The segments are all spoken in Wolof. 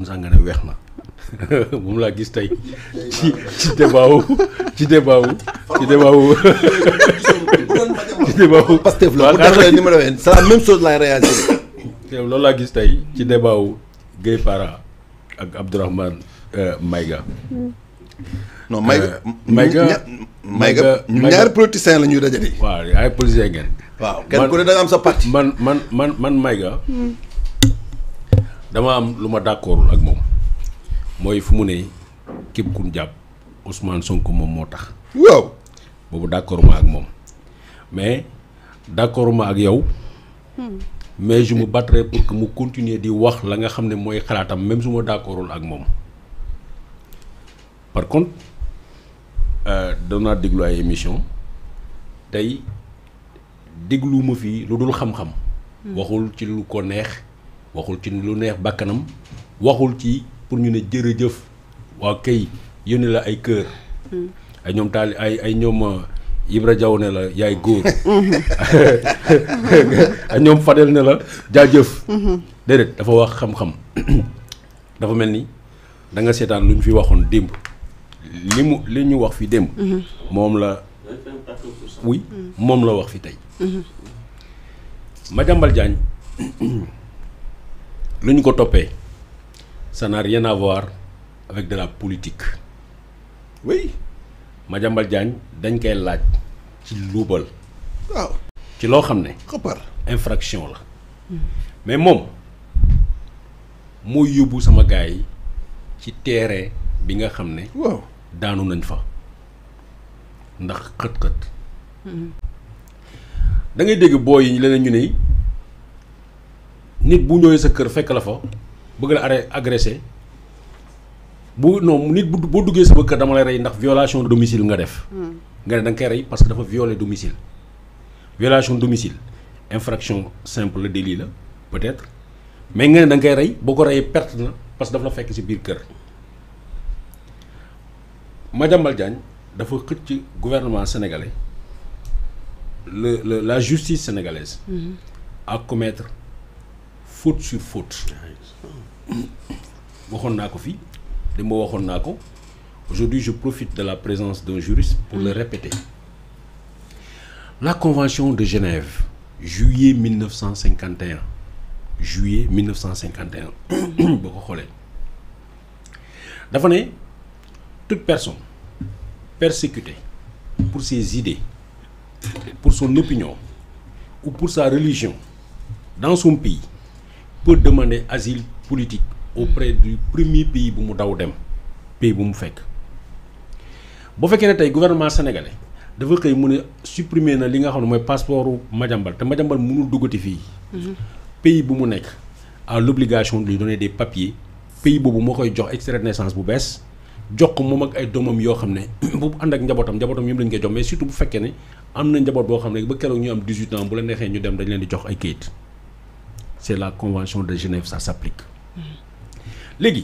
sax nga ne weex na moom laa gis tey ci débat Pastef la bu taxawee ni ma la waxee c'est la même chose laay réagir. loolu laa gis tey ci débat wu Gueye Para ak Abdourahmane Maïga. non Maïga ñu ñaari politiciens la ñuy dajale. waaw ay politiciens ngeen. waaw kenn ku ne da nga am sa parti. man Maïga dama am lu ma d'accordul ak moom mooy fu mu ne képp ku ñu jàpp Ousmane Sonko moom moo tax. waaw boobu d'accord ma ak moom mais d'accord ma ak yow. mais je me battrai pour que mu continuer di wax la nga xam ne mooy xalaatam même su ma d'accordul ak moom par contre doon naa déglu ay émission tey déglu ma fii lu dul xam-xam. waxul ci lu ko neex waxul ci lu neex bakkanam waxul ci pour ñu ne jërëjëf waa kay yónni la ay kër. ay ñoom taal ay ñoom Ibra Diaw ne la yaay góor. ay ñoom Fadel ne la jaajëf. déedéet dafa wax xam-xam dafa mel ni da nga seetaan lu ñu fi waxoon démb li ñu wax fi démb. moom la oui moom la wax fi tey. Madiambal Diagne lu ñu ko toppee ça n'a rien à voir avec de la politique. oui. Madiambal Diagne dañ koy laaj ci luubal. waaw ci loo xam ne. xëppar infraction la. mais moom moo yóbbu sama gars yi ci terrain bi nga xam ne. waaw daanu nañ fa ndax xët-xët. da ngay dégg booy yi leneen ñu ne nit bu ñëwee sa kër fekk la fa bëgg la agressé. bu non nit boo duggee sama kër dama lay rey ndax violation de domicile nga def. nga ne da nga koy rey parce que dafa violer domicile. violation de domicile infraction simple délit la peut-être mais nga ne da nga koy rey boo ko reyee perte na parce que dafa la fekk ci biir kër. Madiambal Diagne dafa xëcc gouvernement sénégalais la justice sénégalaise. à commettre faute sur faute. waxoon naa ko fii. Aujourd'hui, je profite de la présence d'un juriste pour le répéter. La Convention de Genève, juillet 1951. Juillet 1951. Dafa ne toute personne persécutée pour ses idées, pour son opinion ou pour sa religion dans son pays peut demander asile politique auprès du premier pays bu mu daw dem pays bu mu fekk boo fekkee ne tey gouvernement sénégalais dafa xëy mu ne supprimer na li nga xam ne mooy passeportu Madiambal te Madiambal mënul duggati fii. pays bu mu nekk a l'obligation de lui donner des papiers pays boobu moo koy jox extrait de naissance bu bees jox ko moom ak ay doomam yoo xam ne bu ànd ak njabootam yëpp lañ koy jox mais surtout bu fekkee ne am na njaboot boo xam ne ba keroog ñu am 18 ans bu la neexee ñu dem dañ leen di jox ay kayit c'est la convention de Genève ça s'applique. Léegi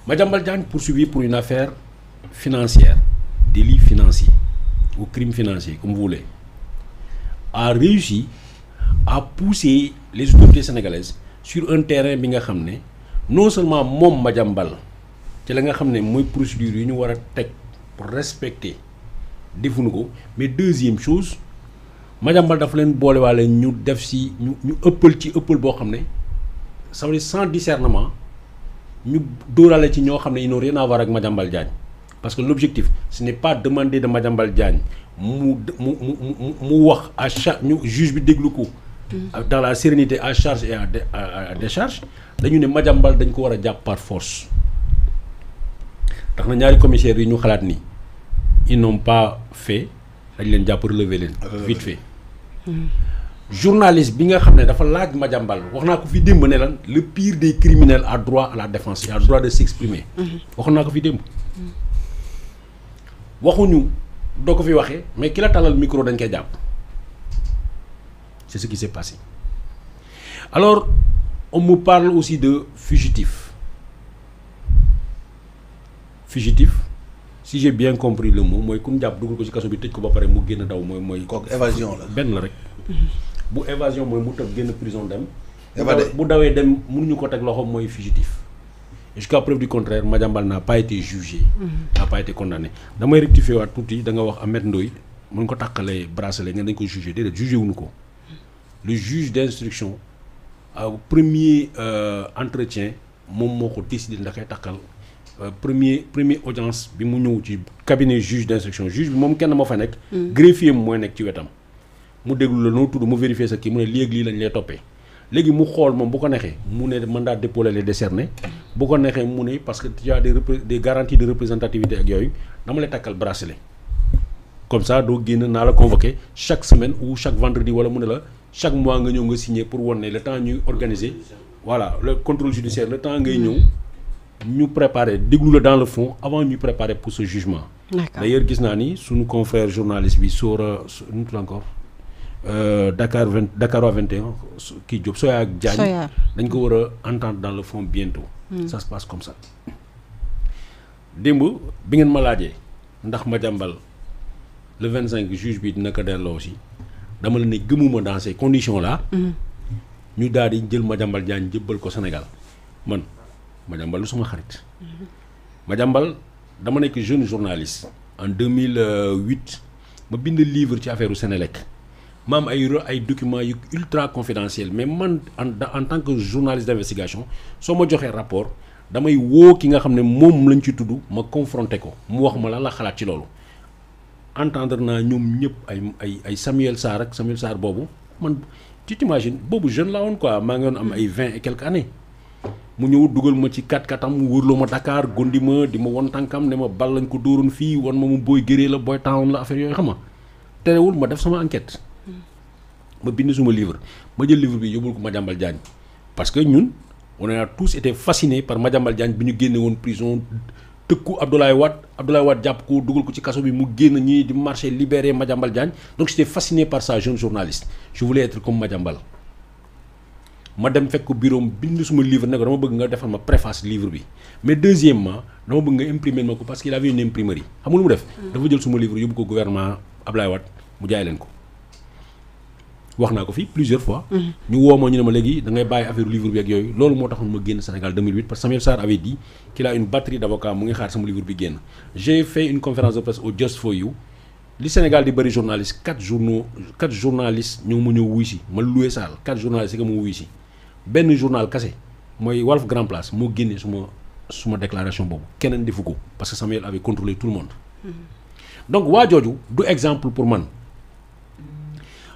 Madiambal Diagne poursuivi pour une affaire financière délit financier ou crime financier comme vous voulez a réussi à pousser les autorités sénégalaises sur un terrain bi nga xam ne non seulement moom Madiambal ci la nga xam ne mooy procédure yi ñu war a teg pour respecter defuñu ko mais deuxième chose Madiambal dafa leen boolewaale ñu def si ñu ëppal boo xam ne ça veut dire sans discernement ñu dóorale ci ñoo xam ne ils n'ont rien à voir ak Madiambal Diagne parce que l'objectif ce n'est pas demander de Madiambal Diagne mu wax à chaque ñu juge bi déglu ko dans la sérénité à charge et à décharge dañu ne Madiambal dañ ko war a jàpp par force tax na ñaari commissaires yi ñu xalaat ni ils n'ont pas fait dañ leen jàpp relever leen vite fait journaliste bi nga xam ne dafa laaj Madiambal wax naa ko fi démb ne lan le pire des criminels a droit à la défense et a droit de s'exprimer wax naa ko fi démb waxuñu doo ko fi waxee mais ki la talal micro dañ koy jàpp c'est ce qui s'est passé alors on me parle aussi de fugitif si j'ai bien compris le mot mooy ku ñu jàpp dugal ko ci kaso bi tëj ko ba pare mu génn daw mooy kooku évasion la benn la rek bu évasion mooy mu tëb génn prison dem évadé bu dawee dem mënuñu ko teg loxo mooy fugitif jusqu'à preuve du contraire Madiambal n'a pas été jugé. N'a pas été condamné damay rectifier waat tuuti da nga wax Ahmed Ndoye mun ko tàqalee bracelet nga dañ ko jugé déedéet jugé wuñu ko le juge d'instruction au premier entretien moom moo ko décidé da koy tàqal premier audience bi mu ñëw ci cabinet juge d'instruction juge bi moom kenn moo fa nekk. greffier mooy nekk ci wetam mu déglu la noo tudd mu vérifier sa kii mu ne léegi lii lañ lay toppee. léegi mu xool moom bu ko neexee mu ne mandat de dépôt les décerner bu ko neexee mu ne parce que tu as des garanties de représentativité ak yooyu dama lay takkal bracelet comme ça doo génn naa la convoquer chaque semaine ou chaque vendredi wala mu ne la chaque mois nga ñëw nga signer pour wane ne le temps ñuy organiser voilà le contrôle judiciaire le temps ngay ñëw ñu préparer déglu la dans le fond avant ñu préparer pour ce jugement. D'ailleurs gis naa ni suñu confrère journaliste bi Sora nu tudd encore. Dakar 21 kii Diop Soya ak Diagne dañ ko war a entendre dans le fond bientôt. Ça se passe comme ça. démb bi ngeen ma laajee ndax Madiambal le 25 juge bi dina ko delloo aussi dama la ne gëmuma dans ces conditions là. ñu daal di jël Madiambal Diagne jëbbal ko Sénégal man Madiambal lu sama xarit. Madiambal dama nekk jeune journaliste en 2008 ma bind livre ci affaire u Sénélec. ma am ay documents yu ultra confidentiels mais man en tant que journaliste d'investigation soo ma joxee rapport damay woo ki nga xam ne moom lañ ci tudd ma confronté ko mu wax ma lan la xalaat ci loolu entendre naa ñoom ñëpp ay Samuel Sarr ak Samuel Sarr boobu man tu t'imagines boobu jeune la woon quoi maa ngi woon am ay 20 et quelques années mu ñëw dugal ma ci 4-4 am mu wërloo ma Dakar gondi ma di ma won tànkam ne ma bal lañ ko dóoroon fii wan ma mu booy gëree la booy town la affaire yooyu xam nga terewul ma def sama enquête ma bind suma livre ma jël livre bi yóbbul ko Madiambal Diagne parce que ñun on a tous été fascinés par Madiambal Diagne bi ñu génne woon prison tëkku Abdoulaye Wade jàpp ko dugal ko ci kaso bi mu génn ñii di marché libéré Madiambal Diagne donc j'étais fasciné par ça jeune journaliste je voulais être comme Madiambal ma dem fekk ko bureau bind suma livre ne ko dama bëgg nga defal ma préface livre bi mais deuxièmement dama bëgg nga imprimer ma ko parce qu'il avait une imprimerie xam nga lu mu def dafa jël suma livre yóbbu ko gouvernement Abdoulaye Wade mu jaay leen ko wax naa ko fii plusieurs fois. ñu woo ma ñu ne ma léegi da ngay bàyyi affaire livre bi ak yooyu loolu moo taxoon ma génn Sénégal 2008 parce que Samuel Sarr avait dit qu'il a une batterie d'avocats mu ngi xaar sama livre bi génn. j'ai fait une conférence de presse au Just for You li Sénégal di bëri journaliste 4 journalistes ñoo ma ñëw wuy si ma loué saal 4 journalistes yi nga ma wuy si benn journal kase mooy Walf Grand Place moo génne suma déclaration boobu keneen defu ko parce que Samuel avait contrôlé tout le monde. donc waa jooju du exemple pour man.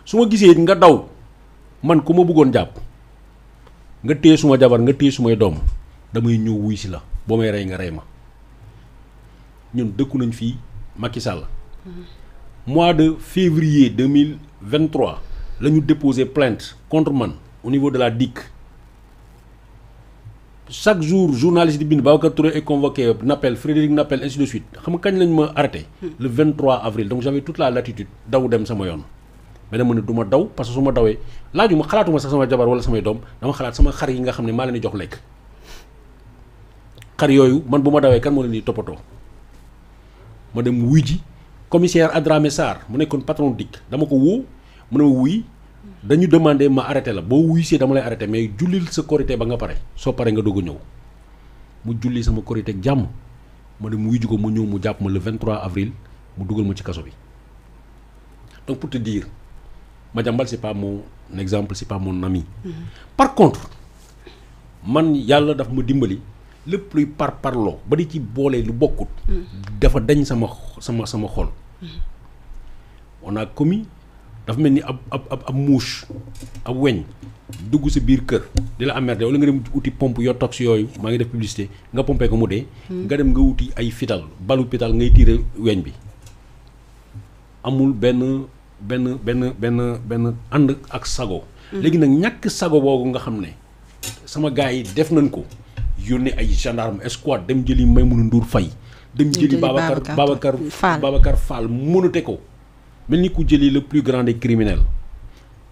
su ma gisee nga daw man ku ma bëggoon jàpp nga téye suma jabar nga téye sumay doom damay ñëw wuy si la boo may rey nga rey ma ñun dëkku nañ fii Macky Sall mois de février 2023 la ñu déposé plainte contre man au niveau de la DIC chaque jour journaliste di bind Babacar Touré est convoqué Nappel Frédéric Nappel ainsi de suite xam nga kañ lañ ma arrêté le 23 avril donc j'avais toute la latitude daw dem sama yoon mais dama ne du ma daw parce que su ma dawee laajuma xalaatuma sax sama jabar wala samay doom dama xalaat sama xar yi nga xam ne maa leen di jox lekk xar yooyu man bu ma dawee kan moo leen di toppatoo ma dem wuy ji commissaire Adramé Sarr mu nekkoon patron DIC dama ko woo mu ne ma wuy dañu demandé ma arrêté la boo wuy see dama lay arrêté mais jullil sa korité ba nga pare soo paree nga doog a ñëw mu julli sama korité ak jàmm ma dem wuy ji ko mu ñëw mu jàpp ma le 23 avril mu dugal ma ci kaso bi donc pour te dire Madiambal c'est pas mon exemple c'est pas mon ami. Par contre man yàlla daf ma dimbali lépp luy parloo ba di ci boole lu bokkut. dafa dañ sama xol. on a commis dafa mel ni ab mouche ab weñ dugg sa biir kër di la emmerder wala nga dem uti pompe yoo tox yooyu maa ngi def publicité nga pompé ko mu dee. nga dem nga wuti ay fital balu pital ngay tiire weñ bi amul benn ànd ak sago. léegi nag ñàkk sago boobu nga xam ne sama gars yi def nañ ko yónnee ay gendarme escouade dem jëli Maïmouna Ndour Faye dem jëli Babacar Fall mënute ko mel ni ku jëli le plus grand des criminels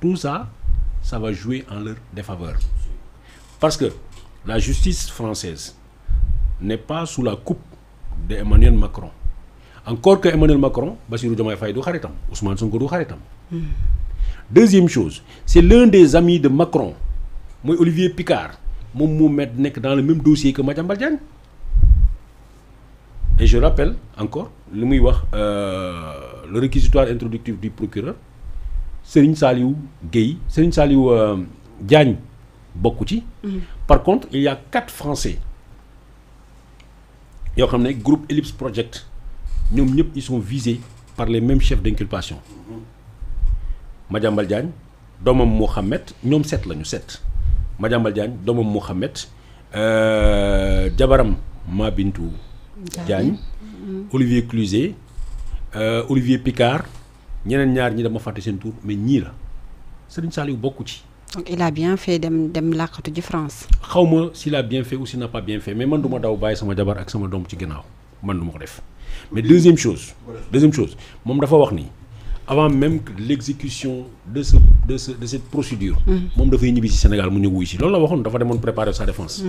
tout ça va jouer en leur défaveur parce que la justice française n'est pas sous la coupe de Emmanuel Macron. Encore que Emmanuel Macron, Bassirou Diomaye Faye du xaritam, Ousmane Sonko du xaritam. Deuxième chose, c'est l'un des amis de Macron, mooy Olivier Picard, moom moo nekk dans le même dossier que Madiambal Diagne. Et je rappelle encore li muy wax le réquisitoire introductif du procureur Serigne Saliou Gueye Serigne Saliou Diagne bokku ci. Par contre il y a 4 Français yoo xam ne groupe Ellipse Project ñoom ñëpp ils sont visés par les mêmes chefs d'inculpation. Madiambal Diagne doomam Mohamed ñoom 7 lañu 7 Madiambal Diagne doomam Mohamed jabaram Mabintou Diagne Olivier Cluzet Olivier Picard ñeneen ñaar ñi dama fàtte seen tour mais ñii la Serigne Saliou bokku ci. Donc il a bien fait dem làqatu ji France. xaw ma s'il a bien fait ou s'il n'a pas bien fait mais man du ma daw bàyyi sama jabar ak sama doom ci ginnaaw man du ma ko def mais deuxième chose moom dafa wax ni avant même que l'exécution de cette procédure. moom dafay ñibbi ci Sénégal mu ñëw wuy si loolu la waxoon dafa demoon préparer sa défense.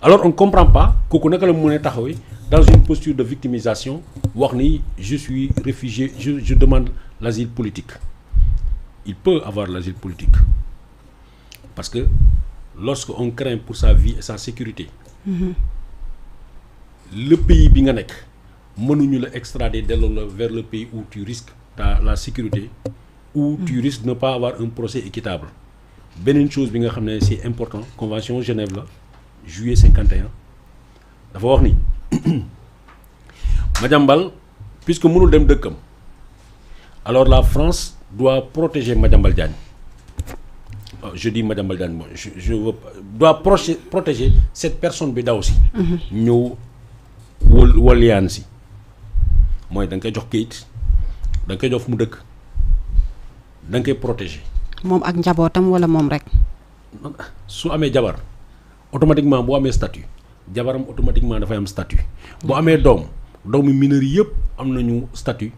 Alors on ne comprend pas kooku naka la mu mën a taxawee dans une posture de victimisation wax ni je suis réfugié je demande l'asile politique. Il peut avoir l'asile politique parce que lorsque on craint pour sa vie et sa sécurité. Le pays bi nga nekk mënuñu la extrader delloo la vers le pays où tu risques la sécurité où tu risques de ne pas avoir un procès équitable. Beneen chose bi nga xam ne c'est important convention Genève la juillet 51 dafa wax ni Madiambal puisque mënul dem dëkkam alors la France doit protéger Madiambal Diagne. Je dis Madiambal Diagne moi je veux doit protéger cette personne bi daw si ñëw waliyaan si mooy da nga koy jox kayit da nga koy jox fu mu dëkk da nga koy protéger. moom ak njabootam wala moom rek. su amee jabar automatiquement boo amee statut jabaram automatiquement dafay am statut boo amee doomu mineur yëpp am nañu statut